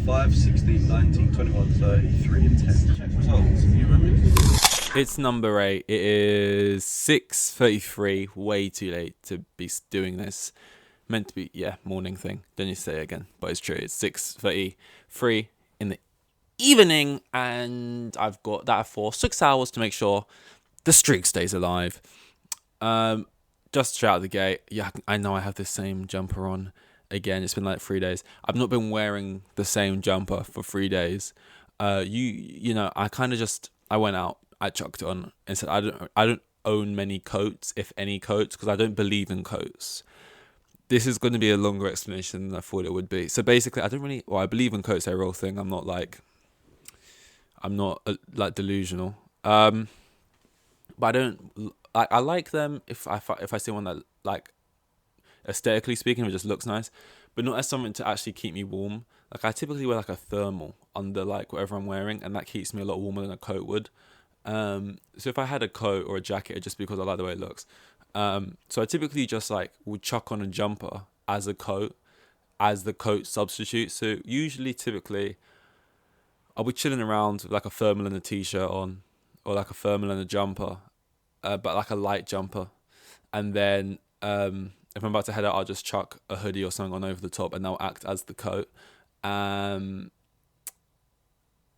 5, 16, 19, 21, 30, 3 and 10. Check results. You remember? It's number 8. It is 6:33. Way too late to be doing this. Meant to be, morning thing. Don't need to say it again, but it's true. It's 6:33 in the evening, and I've got that for 6 hours to make sure the streak stays alive. Just straight out of the gate, I know I have the same jumper on again. It's been like 3 days. I've not been wearing the same jumper for 3 days. You know, I went out, I chucked it on and said I don't own many coats, if any coats, because I don't believe in coats. This is going to be a longer explanation than I thought it would be. So basically, I believe in coats, they're a real thing. I'm not delusional. But I don't. I like them if I see one that, like, aesthetically speaking, it just looks nice, but not as something to actually keep me warm. Like, I typically wear like a thermal under like whatever I'm wearing, and that keeps me a lot warmer than a coat would. So if I had a coat or a jacket, it'd just because I like the way it looks. So I typically just like would chuck on a jumper as a coat, as the coat substitute. So typically, I'll be chilling around with like a thermal and a t-shirt on, or like a thermal and a jumper, but like a light jumper. And then if I'm about to head out, I'll just chuck a hoodie or something on over the top, and that'll act as the coat.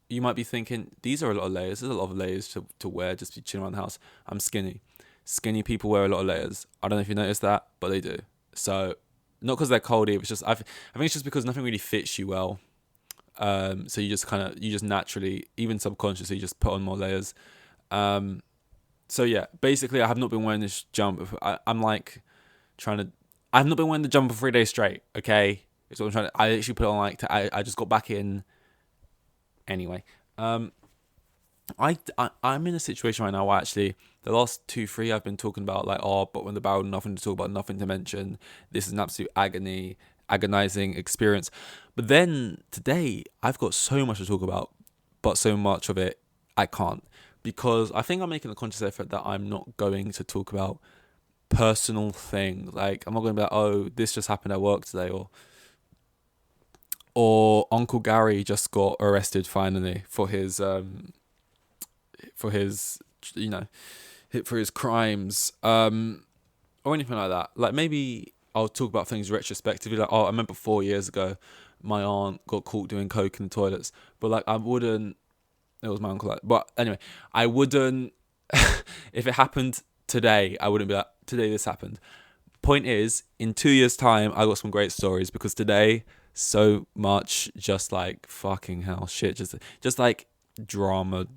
You might be thinking, these are a lot of layers. There's a lot of layers to wear just to be chilling around the house. I'm skinny. Skinny people wear a lot of layers. I don't know if you noticed that, but they do. So, not because they're cold, it's just, I think it's just because nothing really fits you well. So you just naturally, even subconsciously, just put on more layers. So yeah, basically I have not been wearing this jumper. I'm like I have not been wearing the jumper for 3 days straight. Okay, it's what I'm trying to. I actually put it on I just got back in. Anyway, I'm in a situation right now where actually the last 2-3 I've been talking about like, but when the barrel, nothing to talk about, nothing to mention. This is an absolute agonizing experience. But then today I've got so much to talk about, but so much of it I can't, because I think I'm making a conscious effort that I'm not going to talk about personal things. Like, I'm not going to be like, oh, this just happened at work today, or Uncle Gary just got arrested finally for his crimes, or anything like that. Like, maybe I'll talk about things retrospectively, like, I remember 4 years ago my aunt got caught doing coke in the toilets, but like, I wouldn't. It was my uncle, but anyway, I wouldn't. If it happened today, I wouldn't be like, today this happened. Point is, in 2 years' time, I got some great stories, because today, so much just like fucking hell shit, just like drama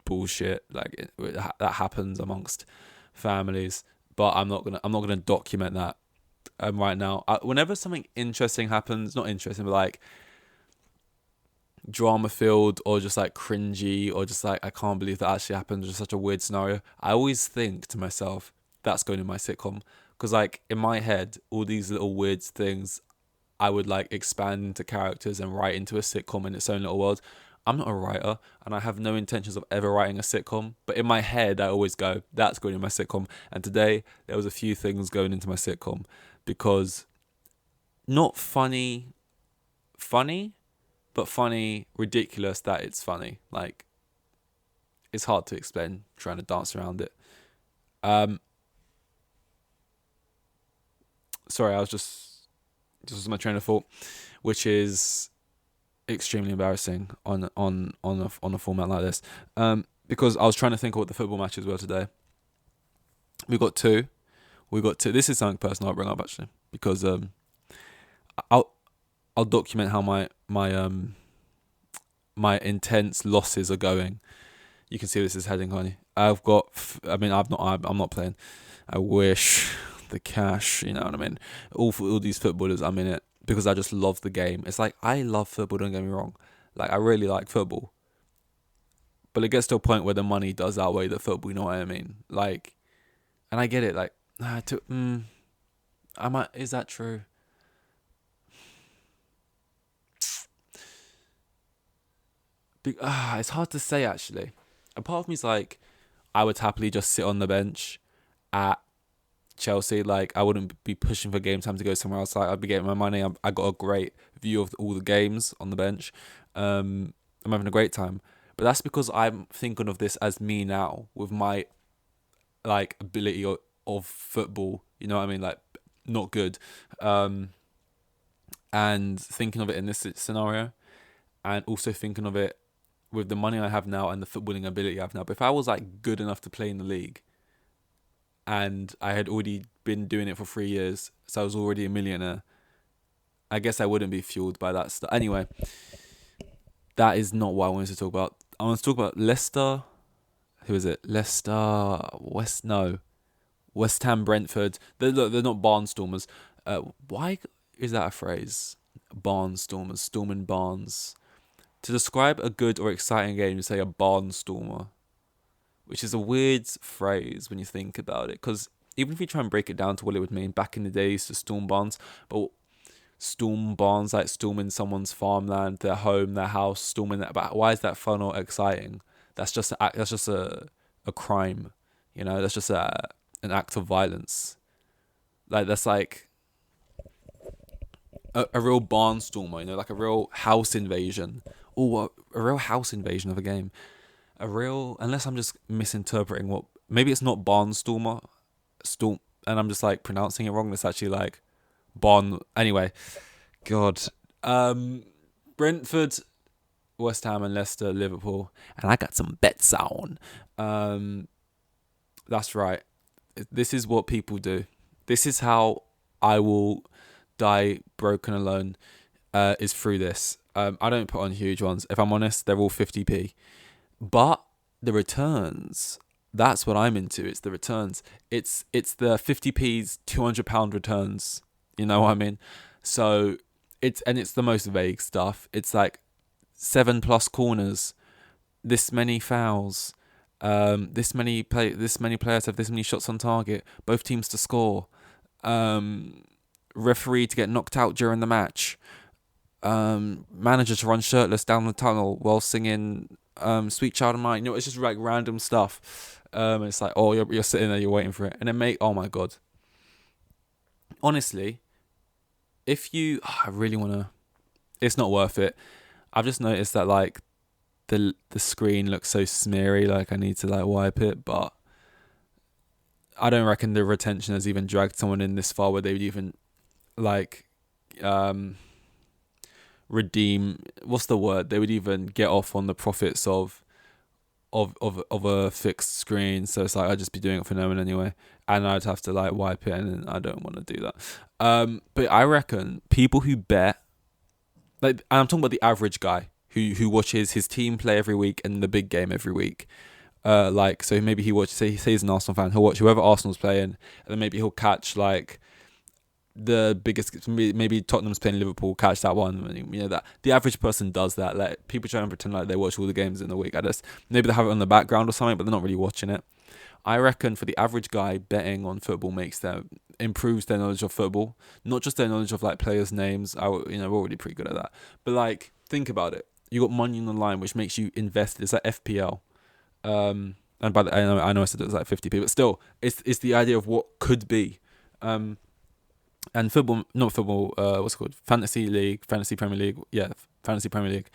bullshit, like that happens amongst families. But I'm not gonna document that right now. Whenever something interesting happens, not interesting, but like drama filled, or just like cringy, or just like, I can't believe that actually happened, just such a weird scenario, I always think to myself, that's going in my sitcom. Because like, in my head, all these little weird things I would like expand into characters and write into a sitcom in its own little world. I'm not a writer, and I have no intentions of ever writing a sitcom, but in my head I always go, that's going in my sitcom. And today there was a few things going into my sitcom, because not funny, but funny, ridiculous that it's funny. Like, it's hard to explain, trying to dance around it. Sorry, this was my train of thought, which is extremely embarrassing on a format like this. Because I was trying to think of what the football matches were today. We got two. This is something personal I'll bring up, actually, because I'll document how my intense losses are going. You can see this is heading, honey. I'm not playing. I wish the cash, you know what I mean? All these footballers, I'm in it because I just love the game. It's like, I love football, don't get me wrong. Like, I really like football. But it gets to a point where the money does outweigh the football, you know what I mean? Like, and I get it, like, is that true? It's hard to say, actually. A part of me's like, I would happily just sit on the bench at Chelsea. Like, I wouldn't be pushing for game time to go somewhere else. Like, I'd be getting my money. I got a great view of all the games on the bench. I'm having a great time. But that's because I'm thinking of this as me now with my like ability of football. You know what I mean? Like not good. And thinking of it in this scenario, and also thinking of it with the money I have now and the footballing ability I have now. But if I was like good enough to play in the league, and I had already been doing it for 3 years, so I was already a millionaire, I guess I wouldn't be fueled by that stuff. Anyway, that is not what I wanted to talk about. I want to talk about Leicester. Who is it? Leicester West Ham, Brentford. They're not barnstormers. Why is that a phrase? Barnstormers, storming barns. To describe a good or exciting game, you say a barnstormer, which is a weird phrase when you think about it. Because even if you try and break it down to what it would mean, back in the days to storm barns, but storm barns like storming someone's farmland, their home, their house, storming that. But why is that fun or exciting? That's just a crime, you know. That's just an act of violence. Like that's like a real barnstormer, you know, like a real house invasion. Oh, a real house invasion of a game. Unless I'm just misinterpreting what. Maybe it's not barnstormer, storm, and I'm just like pronouncing it wrong. It's actually like barn. Anyway, God. Brentford, West Ham, and Leicester, Liverpool, and I got some bets on. That's right. This is what people do. This is how I will die broken alone. Is through this. I don't put on huge ones. If I'm honest, they're all 50p. But the returns, that's what I'm into. It's the returns. It's the 50p's £200 returns. You know what I mean? So it's the most vague stuff. It's like 7+ corners, this many fouls, this many players have this many shots on target, both teams to score, referee to get knocked out during the match, manager to run shirtless down the tunnel while singing Sweet Child of Mine. You know, it's just like random stuff. It's like, oh, you're sitting there, you're waiting for it, and then oh my god. Honestly, if you, I really wanna, it's not worth it. I've just noticed that like the screen looks so smeary, like I need to like wipe it, but I don't reckon the retention has even dragged someone in this far where they would even like redeem, what's the word, they would even get off on the profits of a fixed screen. So it's like I'd just be doing it for no one anyway, and I'd have to like wipe it, and I don't want to do that. But I reckon people who bet, like, and I'm talking about the average guy who watches his team play every week and the big game every week. Like, so maybe he watches, say he's an Arsenal fan, he'll watch whoever Arsenal's playing, and then maybe he'll catch like the biggest, maybe Tottenham's playing Liverpool, catch that one. You know, that the average person does that. Like, people try and pretend like they watch all the games in the week. Maybe they have it on the background or something, but they're not really watching it. I reckon for the average guy, betting on football improves their knowledge of football, not just their knowledge of like players' names. We're already pretty good at that. But like, think about it. You got money on the line, which makes you invested. It's like FPL. And by the, I know I said it was like 50p, but still, it's the idea of what could be. And football, not football, what's it called? Fantasy Premier League. Yeah, Fantasy Premier League.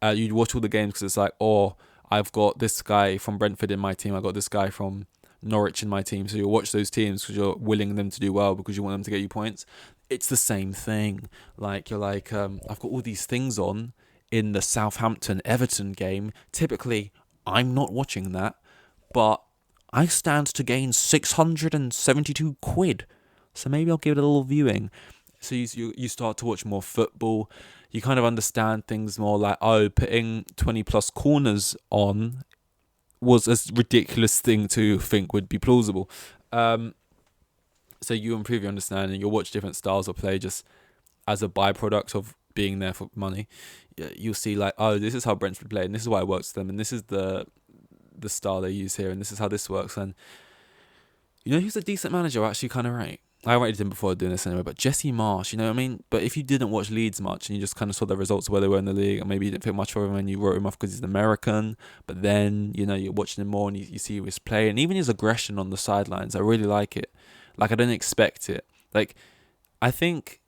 You'd watch all the games because it's like, oh, I've got this guy from Brentford in my team. I got this guy from Norwich in my team. So you'll watch those teams because you're willing them to do well because you want them to get you points. It's the same thing. Like, you're like, I've got all these things on in the Southampton-Everton game. Typically, I'm not watching that, but I stand to gain 672 quid. So maybe I'll give it a little viewing. So you start to watch more football. You kind of understand things more, like, oh, putting 20+ corners on was a ridiculous thing to think would be plausible. So you improve your understanding. You'll watch different styles of play just as a byproduct of being there for money. You'll see like, oh, this is how Brentford play, and this is why it works for them, and this is the style they use here, and this is how this works. And you know who's a decent manager? Actually, kind of right. I rated him before doing this anyway, but Jesse Marsh, you know what I mean? But if you didn't watch Leeds much and you just kind of saw the results of where they were in the league, and maybe you didn't think much of him and you wrote him off because he's an American, but then, you know, you're watching him more and you see his play and even his aggression on the sidelines, I really like it. Like, I didn't expect it. Like, I think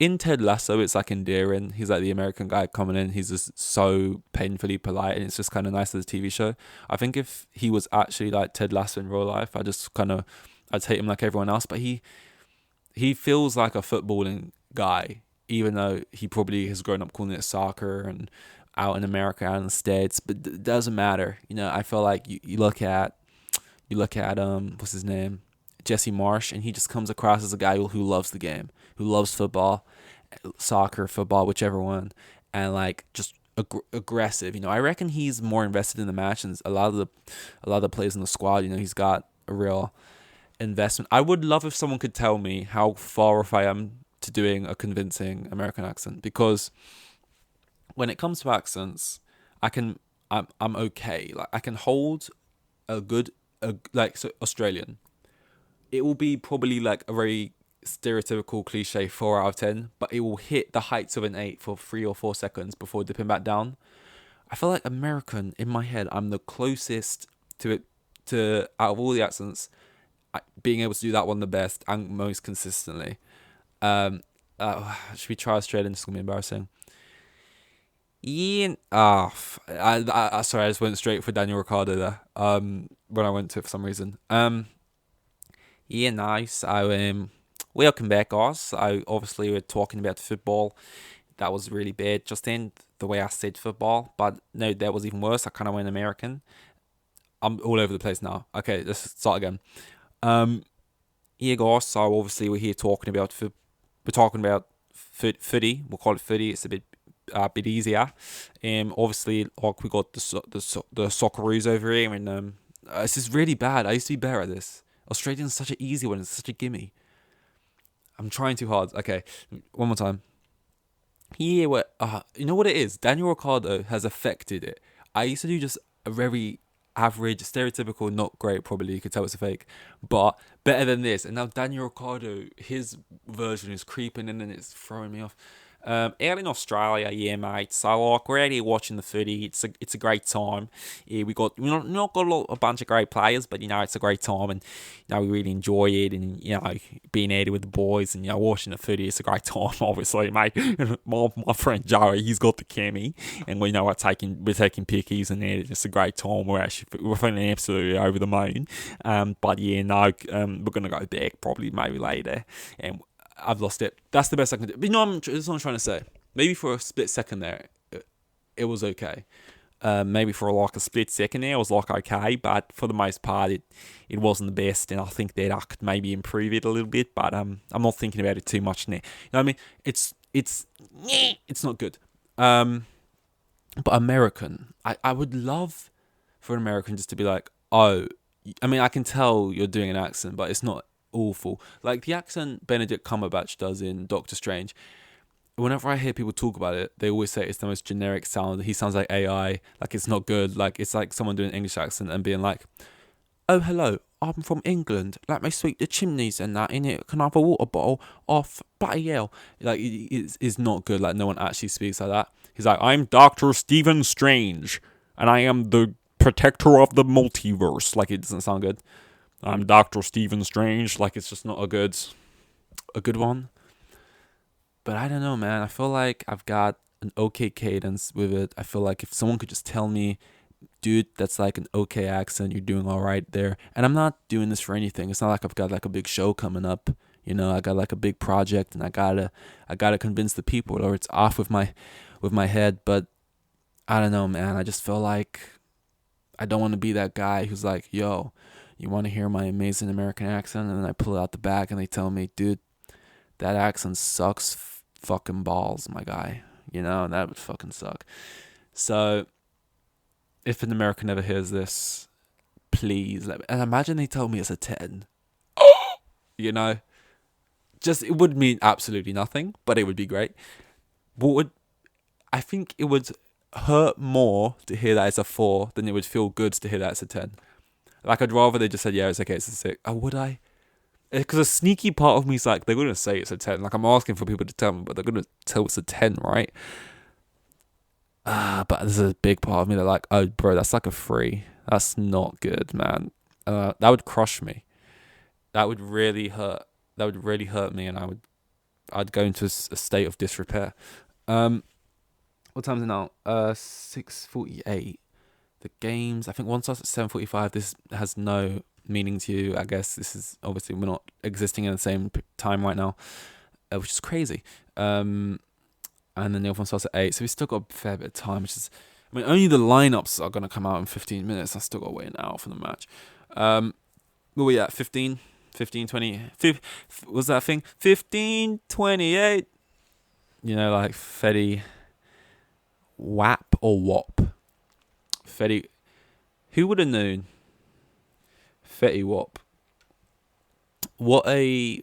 in Ted Lasso, it's like endearing. He's like the American guy coming in. He's just so painfully polite, and it's just kind of nice as a TV show. I think if he was actually like Ted Lasso in real life, I'd hate him like everyone else. But he feels like a footballing guy, even though he probably has grown up calling it soccer and out in America, out in the States. But it doesn't matter. I feel like you look at what's his name, Jesse Marsh, and he just comes across as a guy who loves the game, who loves football, soccer, football, whichever one, and like just aggressive. I reckon he's more invested in the match, and a lot of the players in the squad. He's got a real investment. I would love if someone could tell me how far off I am to doing a convincing American accent, because when it comes to accents, I'm okay. Like I can hold a good so Australian. It will be probably like a very stereotypical cliche 4 out of 10, but it will hit the heights of an 8 for 3 or 4 seconds before dipping back down. I feel like American, in my head, I'm the closest to it, out of all the accents, being able to do that one the best and most consistently. Should we try Australian? This is going to be embarrassing. Ian, sorry, I just went straight for Daniel Ricciardo there. When I went to it for some reason. Yeah, nice. Welcome back, guys. Obviously we're talking about football. That was really bad just then, the way I said football. But no, that was even worse. I kind of went American. I'm all over the place now. Okay, let's start again. Yeah, guys. So obviously we're here talking about footy. We'll call it footy. It's a bit easier. Obviously, like we got the Socceroos over here, and it's just really bad. I used to be better at this. Australian's such an easy one. It's such a gimme. I'm trying too hard. Okay, one more time. Yeah, you know what it is? Daniel Ricciardo has affected it. I used to do just a very average, stereotypical, not great, probably. You could tell it's a fake, but better than this. And now Daniel Ricciardo, his version is creeping in and it's throwing me off. Out in Australia, yeah, mate. So like we're out here watching the footy. It's a great time. Yeah, we not got a bunch of great players, but it's a great time, and we really enjoy it, and being out here with the boys and watching the footy. It's a great time, obviously, mate. my friend Joey, he's got the cami, and we're taking pickies, and it's a great time. We're feeling absolutely over the moon. But yeah, no, we're gonna go back probably maybe later, and I've lost it. That's the best I can do. But that's what I'm trying to say. Maybe for a split second there, it was okay. Maybe for like a split second there, it was like okay. But for the most part, it wasn't the best. And I think that I could maybe improve it a little bit. But I'm not thinking about it too much now. You know what I mean? It's not good. But American, I would love for an American just to be like, oh, I mean, I can tell you're doing an accent, but it's not awful. Like the accent Benedict Cumberbatch does in Doctor Strange. Whenever I hear people talk about it, they always say it's the most generic sound. He sounds like AI. Like it's not good. Like it's like someone doing an English accent and being like, "Oh hello, I'm from England. Let me sweep the chimneys and that in it. Can I have a water bottle off Bloody hell?" Like it's not good. Like no one actually speaks like that. He's like, "I'm Doctor Stephen Strange, and I am the protector of the multiverse." Like it doesn't sound good. I'm Dr. Stephen Strange. Like, it's just not a good one. But I don't know, man. I feel like I've got an okay cadence with it. I feel like if someone could just tell me, dude, that's like an okay accent, you're doing all right there. And I'm not doing this for anything. It's not like I've got like a big show coming up. I got like a big project, and I gotta convince the people, or it's off with my head. But I don't know, man. I just feel like I don't want to be that guy who's like, yo, you want to hear my amazing American accent? And then I pull it out the bag and they tell me, dude, that accent sucks fucking balls, my guy. That would fucking suck. So if an American ever hears this, please let me. And imagine they told me it's a 10. Just, it would mean absolutely nothing, but it would be great. I think it would hurt more to hear that it's a 4 than it would feel good to hear that it's a 10. Like, I'd rather they just said, yeah, it's okay, it's a 6. Oh, would I? Because a sneaky part of me is like, they're going to say it's a 10. Like, I'm asking for people to tell me, but they're going to tell it's a 10, right? But there's a big part of me that like, oh, bro, that's like a 3. That's not good, man. That would crush me. That would really hurt. That would really hurt me, and I'd go into a state of disrepair. What time is it now? 6:48. The games, I think one starts at 7:45. This has no meaning to you, I guess. This is obviously, we're not existing in the same time right now, which is crazy. And then the other one starts at 8, so we've still got a fair bit of time, which is, I mean, only the lineups are going to come out in 15 minutes. I still got to wait an hour for the match. What were we at? 15, 20, was that a thing? 15, 28. You know, like Fetty Wap or Wop. Fetty, who would have known? Fetty Wap. What a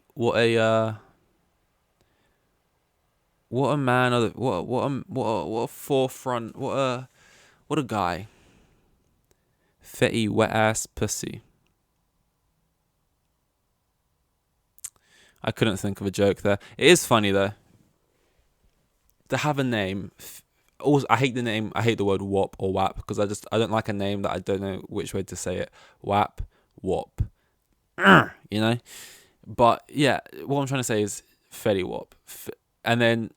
man! What a forefront! What a guy! Fetty wet ass pussy. I couldn't think of a joke there. It is funny though. To have a name. Also, I hate the name. I hate the word wop or wap because I don't like a name that I don't know which way to say it. Wap, wop. You know. But yeah, what I'm trying to say is Fetty Wap. And then,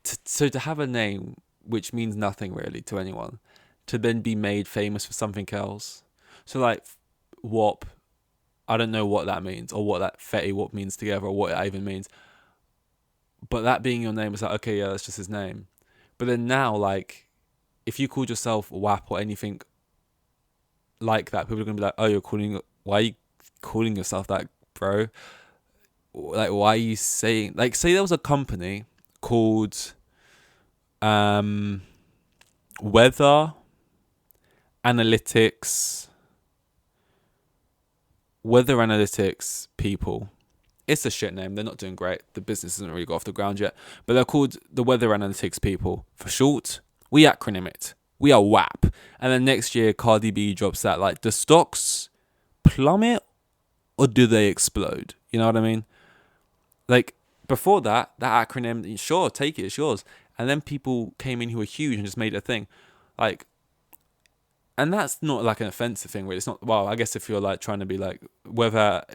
so to have a name which means nothing really to anyone, to then be made famous for something else. So like, Wap, I don't know what that means, or what that Fetty Wap means together, or what it even means. But that being your name is like, okay, yeah, that's just his name. But then now, like, if you called yourself Wap or anything like that, people are going to be like, why are you calling yourself that, bro? Like, why are you saying, like, say there was a company called Weather Analytics people. It's a shit name. They're not doing great. The business hasn't really got off the ground yet. But they're called the Weather Analytics people. For short, we acronym it. We are WAP. And then next year, Cardi B drops that. Like, the stocks plummet or do they explode? You know what I mean? Like, before that acronym, sure, take it, it's yours. And then people came in who were huge and just made it a thing. Like, and that's not like an offensive thing, really. It's not, well, I guess if you're like trying to be like, weather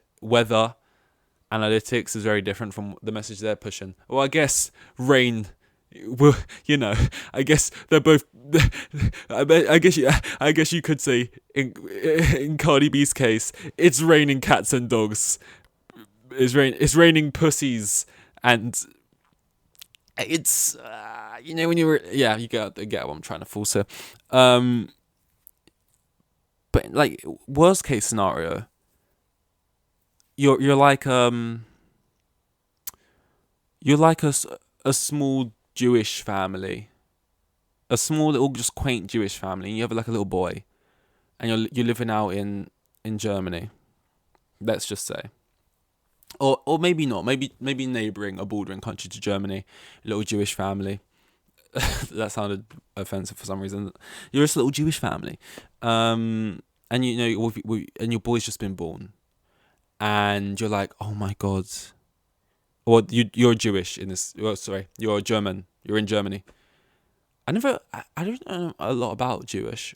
analytics is very different from the message they're pushing. Well, I guess rain, well, you know, I guess they're both, I guess you could say in Cardi B's case, it's raining cats and dogs. It's raining pussies, and it's you know, when you get what I'm trying to force here. But like, worst case scenario, you're like a small Jewish family, a small little just quaint Jewish family, and you have like a little boy, and you're living out in Germany, let's just say. Or maybe not. Maybe neighbouring, a bordering country to Germany, a little Jewish family. That sounded offensive for some reason. You're just a little Jewish family, and you know, and your boy's just been born, and you're like, oh my god. Well, you're Jewish in this. Well, sorry, you're German. You're in Germany. I don't know a lot about Jewish.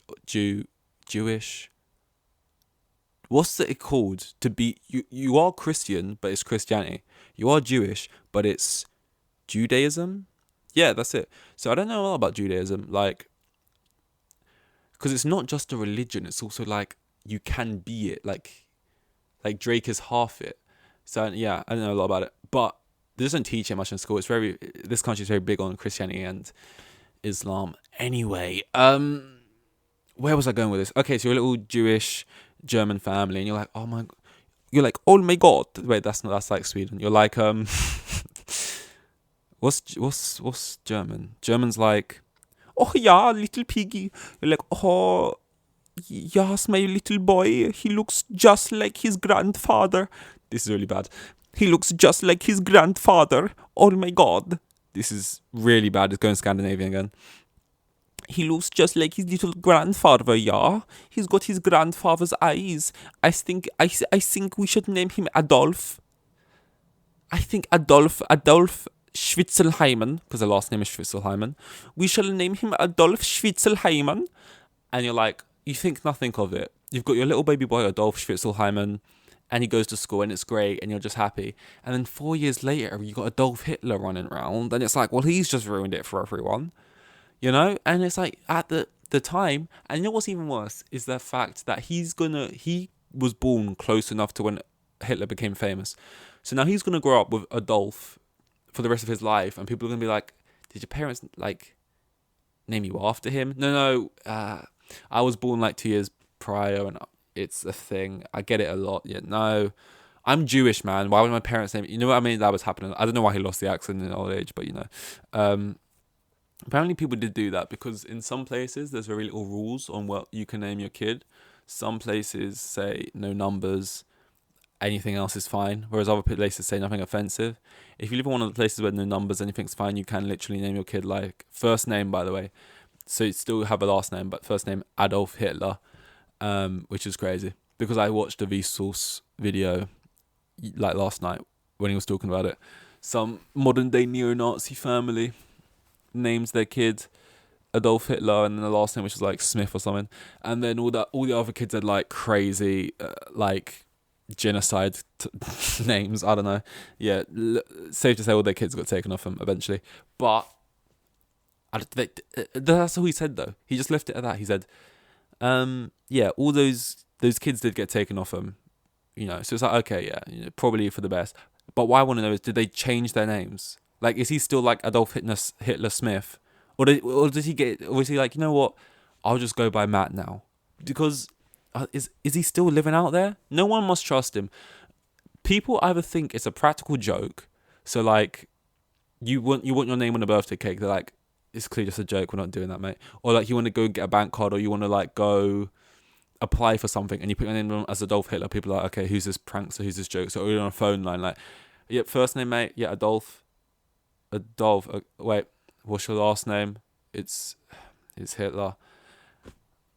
What's it called to be? You are Christian, but it's Christianity. You are Jewish, but it's Judaism. Yeah, that's it. So I don't know a lot about Judaism, like, because it's not just a religion. It's also like you can be it. Like Drake is half it. So yeah, I don't know a lot about it, but they just don't teach it much in school. This country is very big on Christianity and Islam. Anyway, where was I going with this? Okay, so you're a little Jewish German family, and you're like, oh my god. Wait, that's like Sweden. You're like, what's German? German's like, oh yeah, little piggy. You're like, oh yes, my little boy. He looks just like his grandfather. This is really bad. He looks just like his grandfather. Oh my god. This is really bad. It's going Scandinavian again. He looks just like his little grandfather, yeah? He's got his grandfather's eyes. I think we should name him Adolf. I think Adolf Schwitzelheimen, because the last name is Schwitzelheimen. We shall name him Adolf Schwitzelheimen. And you're like, you think nothing of it. You've got your little baby boy, Adolf Schwitzelheimen, and he goes to school and it's great and you're just happy. And then 4 years later, you got Adolf Hitler running around and it's like, well, he's just ruined it for everyone, you know? And it's like at the time, and you know what's even worse is the fact that he was born close enough to when Hitler became famous. So now he's going to grow up with Adolf for the rest of his life and people are going to be like, did your parents like name you after him? No, I was born like 2 years prior and it's a thing. I get it a lot. Yeah, no, I'm Jewish, man. Why would my parents name? You know what I mean? That was happening. I don't know why he lost the accent in old age, but you know, apparently people did do that because in some places there's very little rules on what you can name your kid. Some places say no numbers, anything else is fine, whereas other places say nothing offensive. If you live in one of the places where no numbers, anything's fine, you can literally name your kid like first name, by the way. So you still have a last name, but first name Adolf Hitler. Which is crazy because I watched a Vsauce video like last night when he was talking about it. Some modern day neo-Nazi family names their kid Adolf Hitler and then the last name which is like Smith or something, and then all the other kids had like crazy like genocide names. I don't know. Yeah, safe to say all their kids got taken off them eventually, but that's all he said though. He just left it at that. He said, yeah, all those kids did get taken off him, you know. So it's like, okay, yeah, you know, probably for the best. But what I want to know is, did they change their names? Like, is he still like Adolf Hitler Smith, or did he get? Or was he like, you know what? I'll just go by Matt now, because is he still living out there? No one must trust him. People either think it's a practical joke, so like, you want your name on a birthday cake. They're like, it's clearly just a joke. We're not doing that, mate. Or like you want to go get a bank card, or you want to like go apply for something, and you put your name on as Adolf Hitler. People are like, okay, who's this prankster? Who's this joke? So you're on a phone line, like, yep, first name, mate. Yeah, Adolf. Wait, what's your last name? It's Hitler.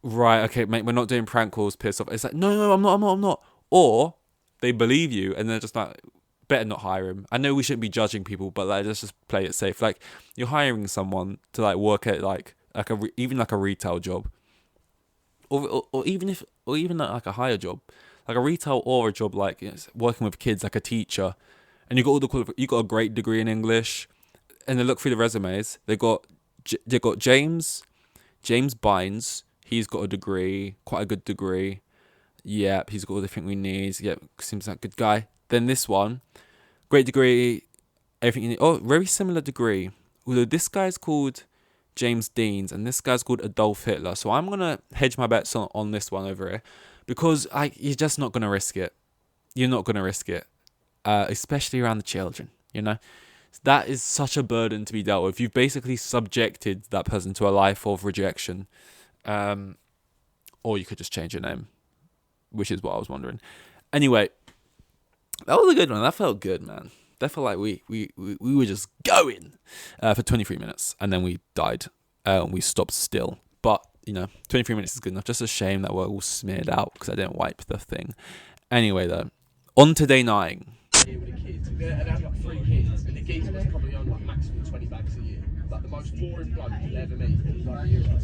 Right, okay, mate. We're not doing prank calls. Piss off. It's like, no, I'm not. Or they believe you, and they're just like, better not hire him. I know we shouldn't be judging people, but like, let's just play it safe. Like, you're hiring someone to like work at even a retail job, or even like a higher job, like a retail or a job like, you know, working with kids, like a teacher, and you got a great degree in English, and they look through the resumes. They got James Bynes. He's got a degree, quite a good degree. Yep, he's got all the things we need. Yep, seems like a good guy. Then this one, great degree, everything you need. Oh, very similar degree. Although this guy's called James Deans and this guy's called Adolf Hitler. So I'm going to hedge my bets on this one over here, because you're just not going to risk it. You're not going to risk it, especially around the children, you know. That is such a burden to be dealt with. You've basically subjected that person to a life of rejection. Or you could just change your name, which is what I was wondering. Anyway, that was a good one. That felt good, man. That felt like we were just going for 23 minutes, and then we died, and we stopped still. But, you know, 23 minutes is good enough. Just a shame that we're all smeared out because I didn't wipe the thing. Anyway, though, on to day 9. With the kids, and I had like 3 kids, and the geezer was probably on like maximum 20 bags a year. Like the most boring bloke you'll ever meet. Like,